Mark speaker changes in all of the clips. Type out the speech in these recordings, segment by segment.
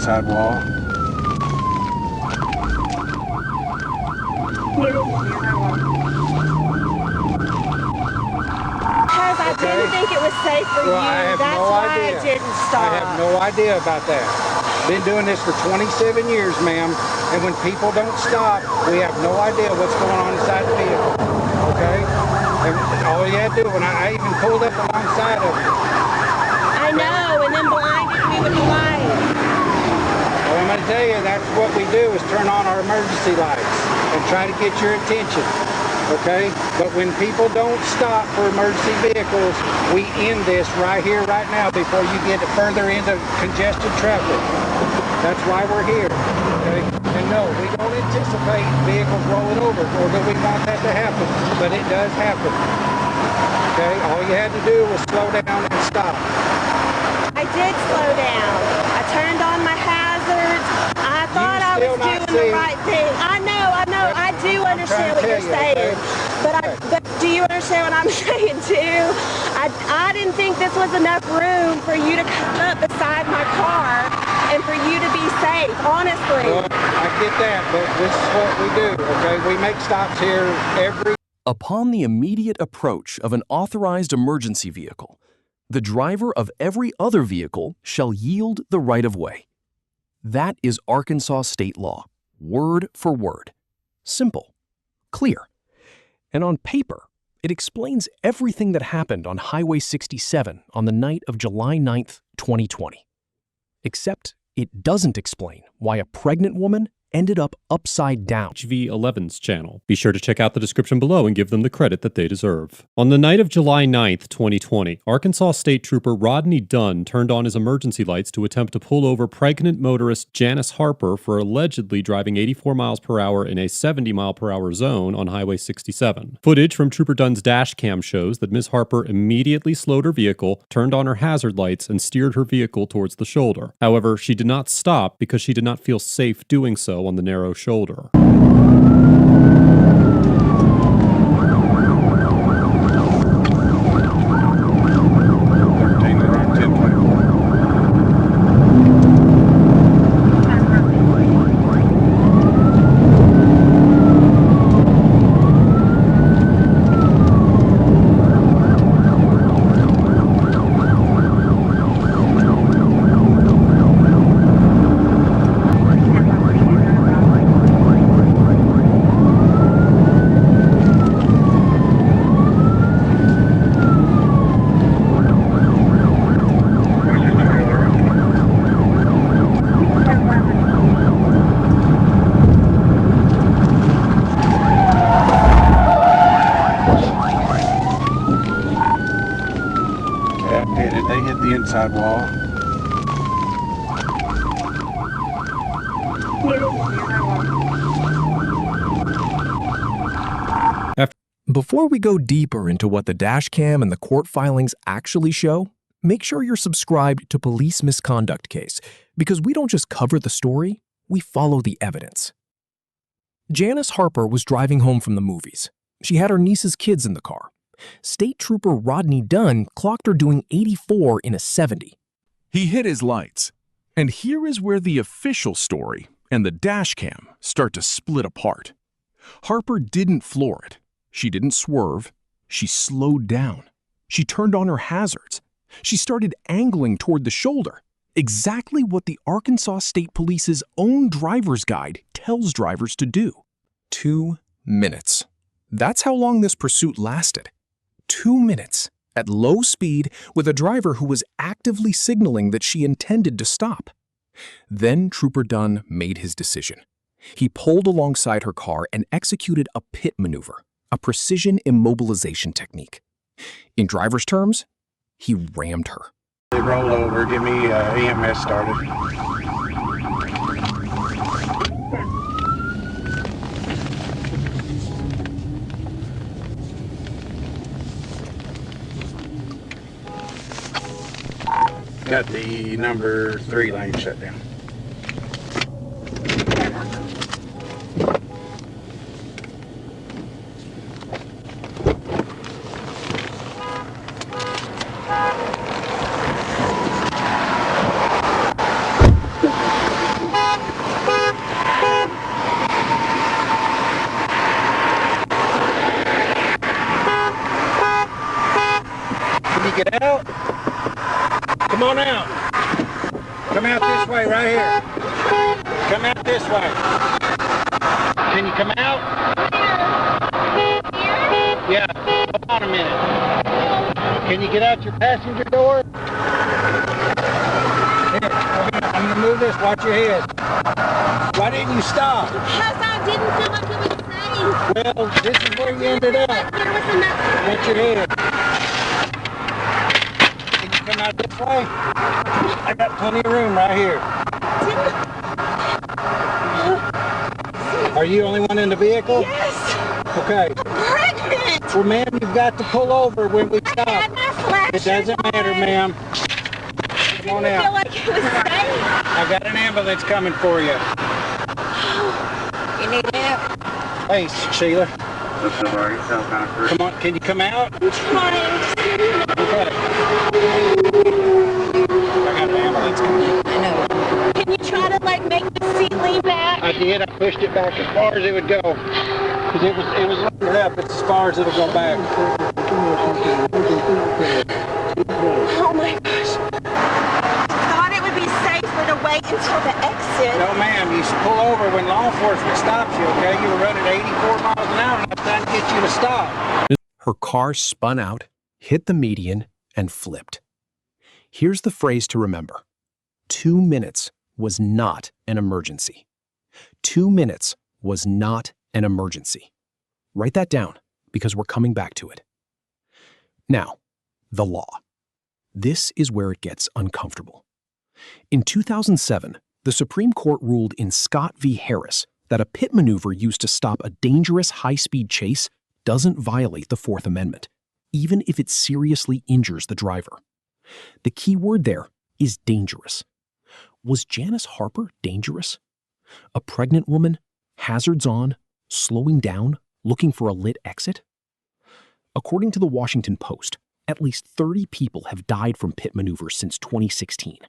Speaker 1: inside wall.
Speaker 2: Because I didn't think it was safe for you. That's why I didn't stop.
Speaker 1: I have no idea about that. Been doing this for 27 years, ma'am, and when people don't stop, we have no idea what's going on inside the vehicle, okay? And all you had to do, when I even pulled up alongside of it.
Speaker 2: I know, and then blinded me with the light.
Speaker 1: Well, I'm going to tell you, that's what we do, is turn on our emergency lights and try to get your attention, okay? But when people don't stop for emergency vehicles, we end this right here, right now, before you get further into congested traffic. That's why we're here, okay? And no, we don't anticipate vehicles rolling over, or do we want that to happen, but it does happen, okay? All you had to do was slow down and stop.
Speaker 2: I did slow down. I turned on my hazards. I thought I was doing the right thing. I know. I do understand what you're saying.
Speaker 1: Okay?
Speaker 2: But do you understand what I'm saying too? I didn't think this was enough room for you to come up beside my car and for you to be safe, honestly.
Speaker 1: Well, I get that, but this is what we do, okay? We make stops here every...
Speaker 3: Upon the immediate approach of an authorized emergency vehicle, the driver of every other vehicle shall yield the right-of-way. That is Arkansas state law, word for word. Simple, clear, and on paper, it explains everything that happened on Highway 67 on the night of July 9th, 2020. Except it doesn't explain why a pregnant woman ended up upside down.
Speaker 4: HV11's channel. Be sure to check out the description below and give them the credit that they deserve. On the night of July 9th, 2020, Arkansas State Trooper Rodney Dunn turned on his emergency lights to attempt to pull over pregnant motorist Janice Harper for allegedly driving 84 miles per hour in a 70 mile per hour zone on Highway 67. Footage from Trooper Dunn's dash cam shows that Ms. Harper immediately slowed her vehicle, turned on her hazard lights, and steered her vehicle towards the shoulder. However, she did not stop because she did not feel safe doing so on the narrow shoulder.
Speaker 1: They hit the inside wall.
Speaker 3: Before we go deeper into what the dash cam and the court filings actually show, make sure you're subscribed to Police Misconduct Case, because we don't just cover the story, we follow the evidence. Janice Harper was driving home from the movies. She had her niece's kids in the car. State Trooper Rodney Dunn clocked her doing 84 in a 70.
Speaker 5: He hit his lights. And here is where the official story and the dash cam start to split apart. Harper didn't floor it. She didn't swerve. She slowed down. She turned on her hazards. She started angling toward the shoulder. Exactly what the Arkansas State Police's own driver's guide tells drivers to do.
Speaker 3: 2 minutes. That's how long this pursuit lasted. 2 minutes at low speed with a driver who was actively signaling that she intended to stop. Then Trooper Dunn made his decision. He pulled alongside her car and executed a pit maneuver, a precision immobilization technique. In driver's terms, he rammed her.
Speaker 1: They roll over, get me EMS started. Got the number 3 lane shut down. Come on out. Come out this way, right here. Come out this way. Can you come out? Yeah, hold on a minute. Can you get out your passenger door? Here, I'm gonna move this, watch your head. Why didn't you stop?
Speaker 2: Because I didn't feel like it was safe.
Speaker 1: Well, this is where you ended up.
Speaker 2: There was enough.
Speaker 1: Watch your head. Can you come out this way? I got plenty of room right here. Are you the only one in the vehicle?
Speaker 2: Yes.
Speaker 1: Okay.
Speaker 2: I'm pregnant.
Speaker 1: Well, ma'am, you've got to pull over when we
Speaker 2: I
Speaker 1: stop.
Speaker 2: had my flashers
Speaker 1: It doesn't matter,
Speaker 2: on.
Speaker 1: ma'am. Come on
Speaker 2: Didn't feel
Speaker 1: out.
Speaker 2: like it was safe.
Speaker 1: I got an ambulance coming for you.
Speaker 2: You need help?
Speaker 1: Hey, Sheila. Come on, can you come out?
Speaker 2: I'm trying.
Speaker 1: Okay. I got an ambulance coming.
Speaker 2: Can you try to like make the seat lean back?
Speaker 1: I did. I pushed it back as far as it would go. Because it was loaded up. It's as far as it'll go back.
Speaker 2: Oh my gosh. Thought it would be safer to wait until the exit.
Speaker 1: No, ma'am. You pull over when law enforcement stops you, okay? You were running 84 miles an hour and I'm trying to get you to stop.
Speaker 3: Her car spun out, hit the median, and flipped. Here's the phrase to remember. 2 minutes was not an emergency. 2 minutes was not an emergency. Write that down because we're coming back to it. Now, the law. This is where it gets uncomfortable. In 2007, the Supreme Court ruled in Scott v. Harris that a pit maneuver used to stop a dangerous high-speed chase doesn't violate the Fourth Amendment, even if it seriously injures the driver. The key word there is dangerous. Was Janice Harper dangerous? A pregnant woman, hazards on, slowing down, looking for a lit exit? According to the Washington Post, at least 30 people have died from pit maneuvers since 2016.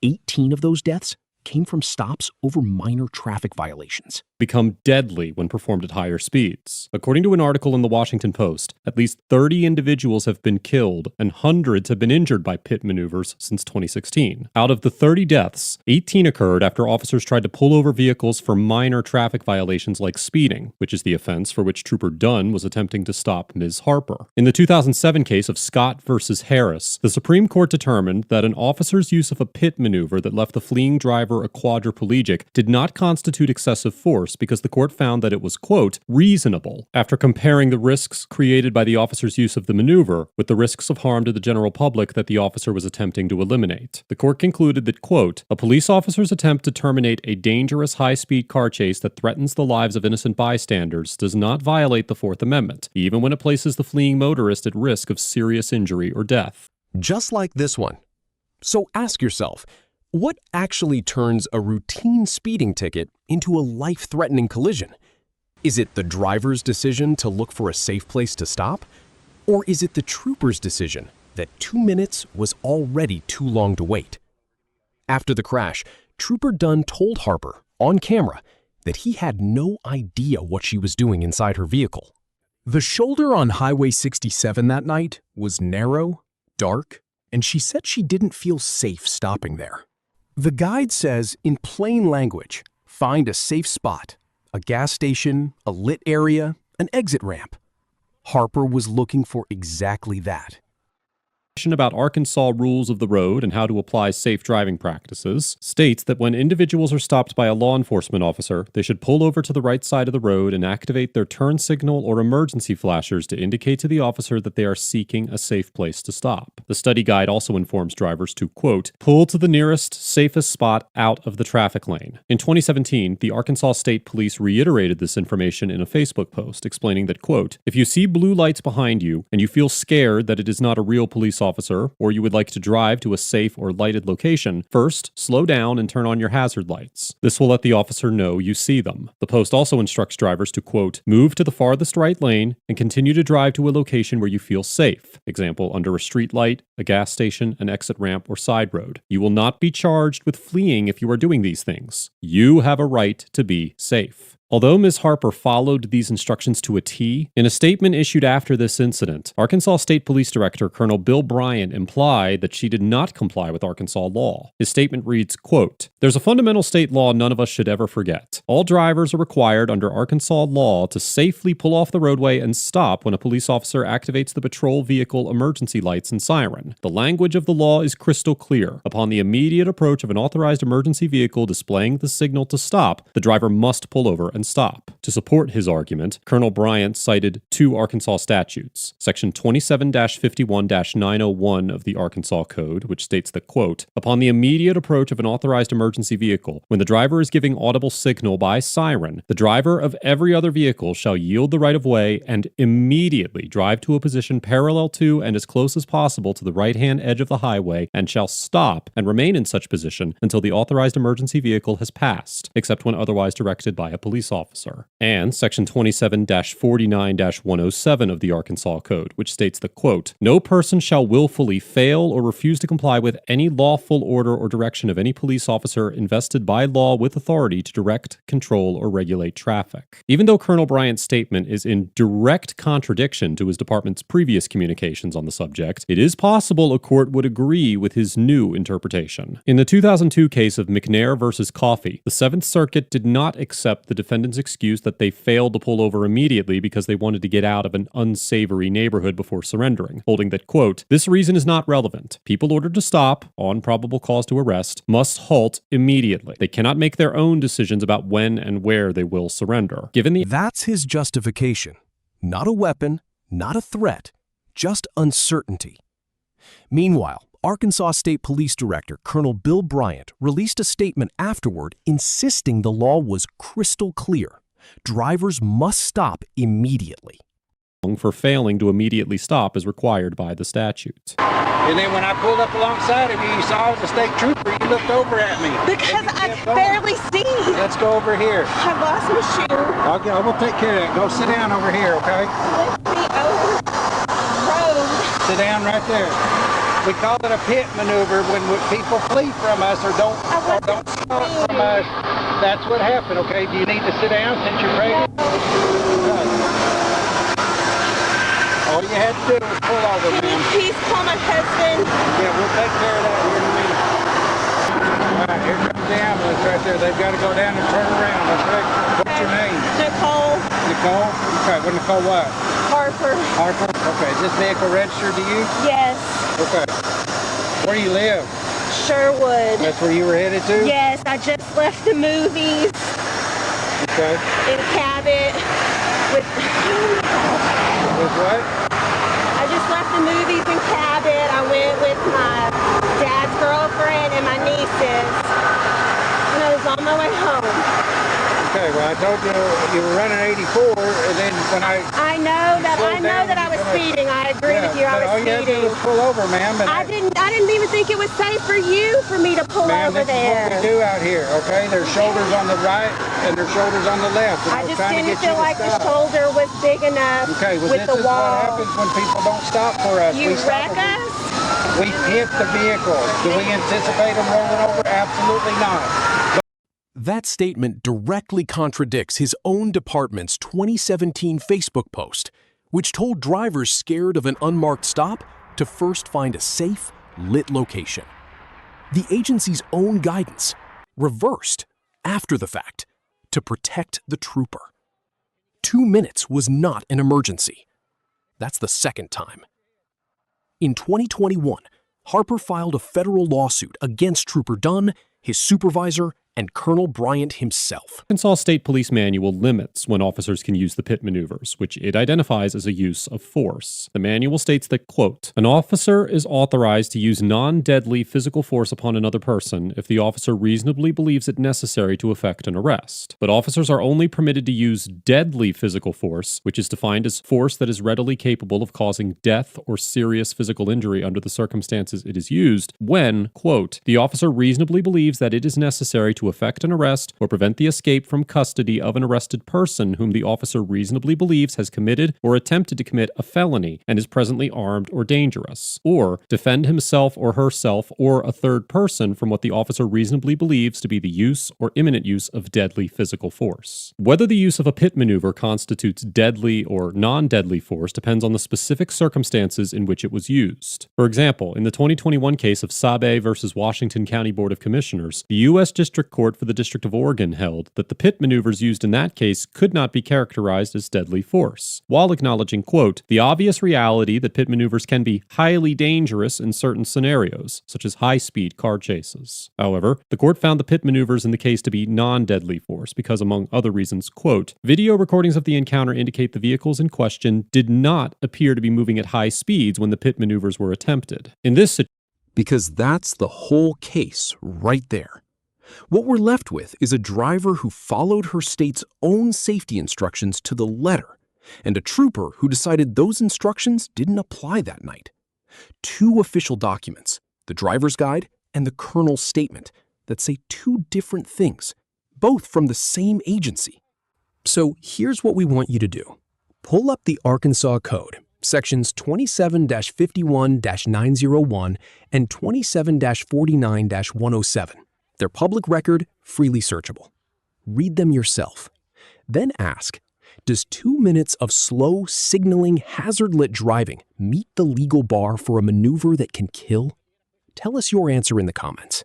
Speaker 3: 18 of those deaths came from stops over minor traffic violations.
Speaker 4: Become deadly when performed at higher speeds. According to an article in the Washington Post, at least 30 individuals have been killed and hundreds have been injured by pit maneuvers since 2016. Out of the 30 deaths, 18 occurred after officers tried to pull over vehicles for minor traffic violations like speeding, which is the offense for which Trooper Dunn was attempting to stop Ms. Harper. In the 2007 case of Scott versus Harris, the Supreme Court determined that an officer's use of a pit maneuver that left the fleeing driver a quadriplegic did not constitute excessive force because the court found that it was, quote, reasonable after comparing the risks created by the officer's use of the maneuver with the risks of harm to the general public that the officer was attempting to eliminate. The court concluded that, quote, a police officer's attempt to terminate a dangerous high-speed car chase that threatens the lives of innocent bystanders does not violate the Fourth Amendment, even when it places the fleeing motorist at risk of serious injury or death.
Speaker 3: Just like this one. So ask yourself, what actually turns a routine speeding ticket into a life-threatening collision? Is it the driver's decision to look for a safe place to stop? Or is it the trooper's decision that 2 minutes was already too long to wait? After the crash, Trooper Dunn told Harper, on camera, that he had no idea what she was doing inside her vehicle. The shoulder on Highway 67 that night was narrow, dark, and she said she didn't feel safe stopping there. The guide says, in plain language, find a safe spot, a gas station, a lit area, an exit ramp. Harper was looking for exactly that.
Speaker 4: About Arkansas rules of the road and how to apply safe driving practices states that when individuals are stopped by a law enforcement officer, they should pull over to the right side of the road and activate their turn signal or emergency flashers to indicate to the officer that they are seeking a safe place to stop. The study guide also informs drivers to, quote, pull to the nearest, safest spot out of the traffic lane. In 2017, the Arkansas State Police reiterated this information in a Facebook post explaining that, quote, if you see blue lights behind you and you feel scared that it is not a real police officer, or you would like to drive to a safe or lighted location, first, slow down and turn on your hazard lights. This will let the officer know you see them. The post also instructs drivers to, quote, move to the farthest right lane and continue to drive to a location where you feel safe. Example, under a street light, a gas station, an exit ramp, or side road. You will not be charged with fleeing if you are doing these things. You have a right to be safe. Although Ms. Harper followed these instructions to a T, in a statement issued after this incident, Arkansas State Police Director Colonel Bill Bryant implied that she did not comply with Arkansas law. His statement reads, quote, "There's a fundamental state law none of us should ever forget. All drivers are required under Arkansas law to safely pull off the roadway and stop when a police officer activates the patrol vehicle emergency lights and siren. The language of the law is crystal clear. Upon the immediate approach of an authorized emergency vehicle displaying the signal to stop, the driver must pull over and stop." To support his argument, Colonel Bryant cited two Arkansas statutes, Section 27-51-901 of the Arkansas Code, which states that, quote, "Upon the immediate approach of an authorized emergency vehicle, when the driver is giving audible signal by siren, the driver of every other vehicle shall yield the right of way and immediately drive to a position parallel to and as close as possible to the right-hand edge of the highway and shall stop and remain in such position until the authorized emergency vehicle has passed, except when otherwise directed by a police officer." And Section 27-49-107 of the Arkansas Code, which states that, quote, "No person shall willfully fail or refuse to comply with any lawful order or direction of any police officer invested by law with authority to direct, control, or regulate traffic." Even though Colonel Bryant's statement is in direct contradiction to his department's previous communications on the subject, it is possible a court would agree with his new interpretation. In the 2002 case of McNair versus Coffey, the Seventh Circuit did not accept the defendant's excuse that they failed to pull over immediately because they wanted to get out of an unsavory neighborhood before surrendering, holding that, quote, "This reason is not relevant. People ordered to stop, on probable cause to arrest, must halt immediately. They cannot make their own decisions about when and where they will surrender."
Speaker 6: That's his justification. Not a weapon, not a threat, just uncertainty. Meanwhile, Arkansas State Police Director Colonel Bill Bryant released a statement afterward insisting the law was crystal clear. Drivers must stop immediately.
Speaker 4: For failing to immediately stop as required by the statute.
Speaker 1: And then when I pulled up alongside of you, you saw the state trooper, you looked over at me.
Speaker 2: Because I barely see.
Speaker 1: Let's go over here.
Speaker 2: I lost my shoe.
Speaker 1: I will take care of that. Go sit down over here, okay?
Speaker 2: Lift me over the road.
Speaker 1: Sit down right there. We call it a pit maneuver when people flee from us or don't stop from us. That's what happened, okay? Do you need to sit down since you're pregnant? All you had to do was pull over,
Speaker 2: Can you
Speaker 1: ma'am.
Speaker 2: please call my husband?
Speaker 1: Yeah, we'll take care of that here in a minute. All right, here comes the ambulance right there. They've got to go down and turn around, okay? What's your name?
Speaker 2: Nicole.
Speaker 1: Nicole? Okay, well, Nicole what?
Speaker 2: Harper.
Speaker 1: Harper? Okay, is this vehicle registered to you?
Speaker 2: Yes.
Speaker 1: Okay. Where do you live?
Speaker 2: Sherwood.
Speaker 1: That's where you were headed to?
Speaker 2: Yes, I just left the movies
Speaker 1: Okay.
Speaker 2: in Cabot with
Speaker 1: With what?
Speaker 2: I just left the movies in Cabot. I went with my dad's girlfriend and my nieces. And I was on my way home.
Speaker 1: Okay, well, I told you you were running 84, and then when I
Speaker 2: know that I was speeding. I agree with you. I was
Speaker 1: all you had to do
Speaker 2: speeding.
Speaker 1: was pull over, ma'am. And
Speaker 2: I didn't even think it was safe for me to pull
Speaker 1: ma'am,
Speaker 2: over
Speaker 1: this is what
Speaker 2: there.
Speaker 1: we do out here, okay? There's shoulders on the right and there's shoulders on the left. And
Speaker 2: I
Speaker 1: was
Speaker 2: just
Speaker 1: trying to
Speaker 2: didn't
Speaker 1: get you
Speaker 2: feel
Speaker 1: to
Speaker 2: like the
Speaker 1: stop.
Speaker 2: shoulder was big enough
Speaker 1: Okay, well,
Speaker 2: with
Speaker 1: this
Speaker 2: the
Speaker 1: is what
Speaker 2: wall.
Speaker 1: happens when people don't stop for us.
Speaker 2: You
Speaker 1: We stop
Speaker 2: wreck
Speaker 1: them.
Speaker 2: us?
Speaker 1: We hit the vehicle. Do we anticipate them rolling over? Absolutely not.
Speaker 6: That statement directly contradicts his own department's 2017 Facebook post, which told drivers scared of an unmarked stop to first find a safe, lit location. The agency's own guidance, reversed after the fact, to protect the trooper. 2 minutes was not an emergency. That's the second time. In 2021, Harper filed a federal lawsuit against Trooper Dunn, his supervisor, and Colonel Bryant himself.
Speaker 4: Arkansas State Police Manual limits when officers can use the pit maneuvers, which it identifies as a use of force. The manual states that, quote, "An officer is authorized to use non-deadly physical force upon another person if the officer reasonably believes it necessary to effect an arrest. But officers are only permitted to use deadly physical force, which is defined as force that is readily capable of causing death or serious physical injury under the circumstances it is used, when, quote, the officer reasonably believes that it is necessary to to effect an arrest or prevent the escape from custody of an arrested person whom the officer reasonably believes has committed or attempted to commit a felony and is presently armed or dangerous, or defend himself or herself or a third person from what the officer reasonably believes to be the use or imminent use of deadly physical force. Whether the use of a pit maneuver constitutes deadly or non-deadly force depends on the specific circumstances in which it was used. For example, in the 2021 case of Sabe versus Washington County Board of Commissioners, the U.S. District Court for the District of Oregon held that the pit maneuvers used in that case could not be characterized as deadly force, while acknowledging, quote, the obvious reality that pit maneuvers can be highly dangerous in certain scenarios, such as high-speed car chases. However, the court found the pit maneuvers in the case to be non-deadly force because, among other reasons, quote, video recordings of the encounter indicate the vehicles in question did not appear to be moving at high speeds when the pit maneuvers were attempted. In this situation,
Speaker 6: Because that's the whole case right there. What we're left with is a driver who followed her state's own safety instructions to the letter, and a trooper who decided those instructions didn't apply that night. Two official documents, the driver's guide and the colonel's statement, that say two different things, both from the same agency. So here's what we want you to do. Pull up the Arkansas Code, sections 27-51-901 and 27-49-107. They're public record, freely searchable. Read them yourself. Then ask, does 2 minutes of slow, signaling, hazard-lit driving meet the legal bar for a maneuver that can kill? Tell us your answer in the comments.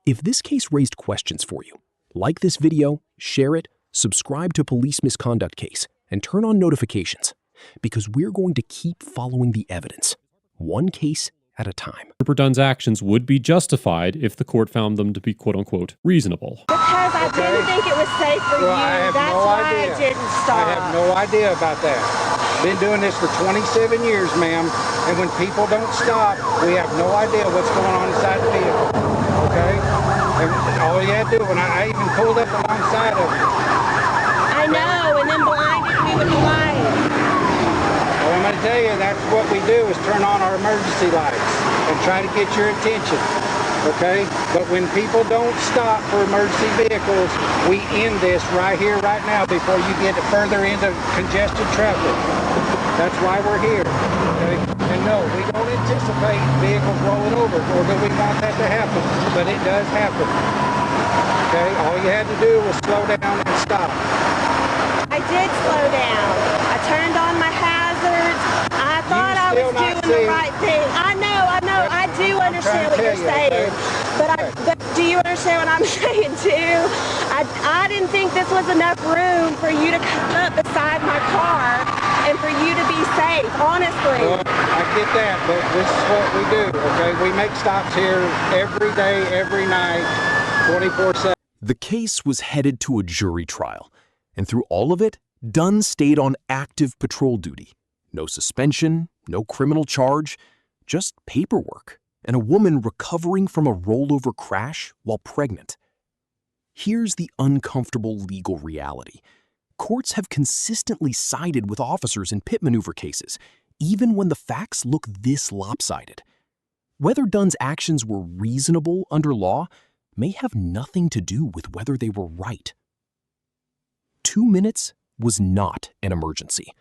Speaker 6: If this case raised questions for you, like this video, share it, subscribe to Police Misconduct Case, and turn on notifications, because we're going to keep following the evidence, one case at a time.
Speaker 4: Trooper Dunn's actions would be justified if the court found them to be quote-unquote reasonable.
Speaker 2: Because I didn't think it was safe for you. That's why I didn't stop.
Speaker 1: I have no idea about that. Been doing this for 27 years, ma'am, and when people don't stop, we have no idea what's going on inside the vehicle, okay? And all you had to do, when I even pulled up alongside of you.
Speaker 2: I know, and then blinded me with the light.
Speaker 1: Well, I'm going to tell you, that's what we do is turn on our emergency lights and try to get your attention, okay? But when people don't stop for emergency vehicles, we end this right here, right now, before you get further into congested traffic. That's why we're here, okay? And no, we don't anticipate vehicles rolling over, or do we want that to happen? But it does happen, okay? All you had to do was slow down and stop.
Speaker 2: I did slow down. I turned on my hazards. I thought I was doing the right thing. I know. I do understand what you're saying.
Speaker 1: Okay?
Speaker 2: But do you understand what I'm saying too? I didn't think this was enough room for you to come up beside my car and for you to be safe, honestly.
Speaker 1: Well, I get that, but this is what we do, okay? We make stops here every day, every night, 24/7.
Speaker 6: The case was headed to a jury trial, and through all of it, Dunn stayed on active patrol duty. No suspension, no criminal charge, just paperwork, and a woman recovering from a rollover crash while pregnant. Here's the uncomfortable legal reality. Courts have consistently sided with officers in pit maneuver cases, even when the facts look this lopsided. Whether Dunn's actions were reasonable under law may have nothing to do with whether they were right. 2 minutes was not an emergency.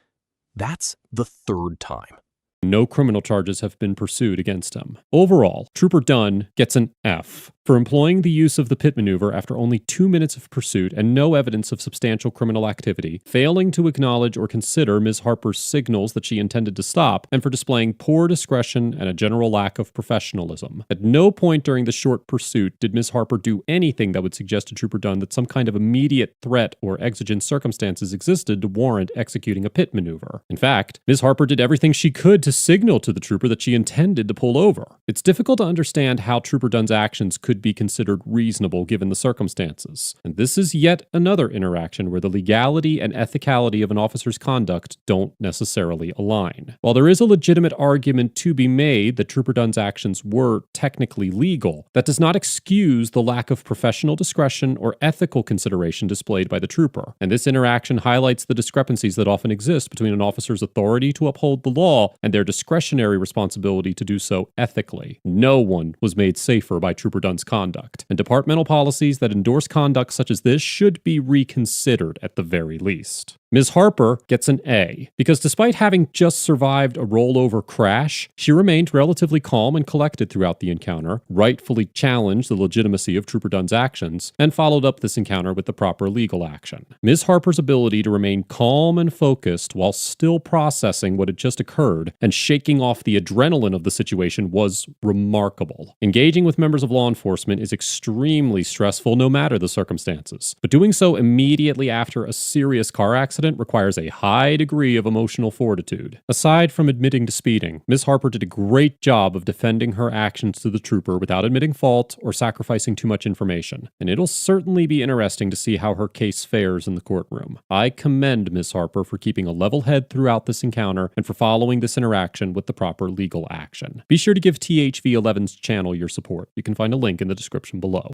Speaker 6: That's the third time.
Speaker 4: No criminal charges have been pursued against him. Overall, Trooper Dunn gets an F for employing the use of the pit maneuver after only 2 minutes of pursuit and no evidence of substantial criminal activity, failing to acknowledge or consider Ms. Harper's signals that she intended to stop, and for displaying poor discretion and a general lack of professionalism. At no point during the short pursuit did Ms. Harper do anything that would suggest to Trooper Dunn that some kind of immediate threat or exigent circumstances existed to warrant executing a pit maneuver. In fact, Ms. Harper did everything she could to signal to the trooper that she intended to pull over. It's difficult to understand how Trooper Dunn's actions could be considered reasonable given the circumstances. And this is yet another interaction where the legality and ethicality of an officer's conduct don't necessarily align. While there is a legitimate argument to be made that Trooper Dunn's actions were technically legal, that does not excuse the lack of professional discretion or ethical consideration displayed by the trooper. And this interaction highlights the discrepancies that often exist between an officer's authority to uphold the law and their discretionary responsibility to do so ethically. No one was made safer by Trooper Dunn's misconduct, and departmental policies that endorse conduct such as this should be reconsidered at the very least. Ms. Harper gets an A, because despite having just survived a rollover crash, she remained relatively calm and collected throughout the encounter, rightfully challenged the legitimacy of Trooper Dunn's actions, and followed up this encounter with the proper legal action. Ms. Harper's ability to remain calm and focused while still processing what had just occurred and shaking off the adrenaline of the situation was remarkable. Engaging with members of law enforcement is extremely stressful no matter the circumstances, but doing so immediately after a serious car accident requires a high degree of emotional fortitude. Aside from admitting to speeding, Ms. Harper did a great job of defending her actions to the trooper without admitting fault or sacrificing too much information, and it'll certainly be interesting to see how her case fares in the courtroom. I commend Ms. Harper for keeping a level head throughout this encounter and for following this interaction with the proper legal action. Be sure to give THV11's channel your support. You can find a link in the description below.